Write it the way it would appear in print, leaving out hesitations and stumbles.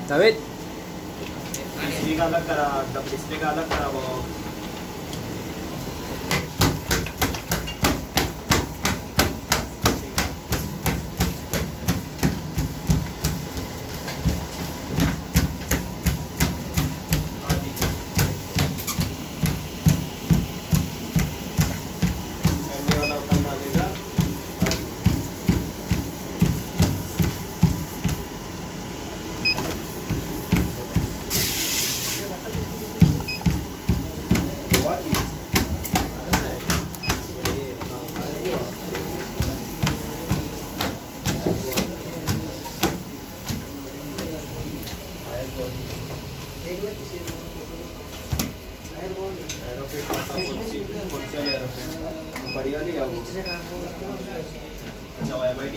David. Display का अलग करा, डिस्प्ले का अलग करा वो। बढ़िया नहीं है वो। अच्छा, MIT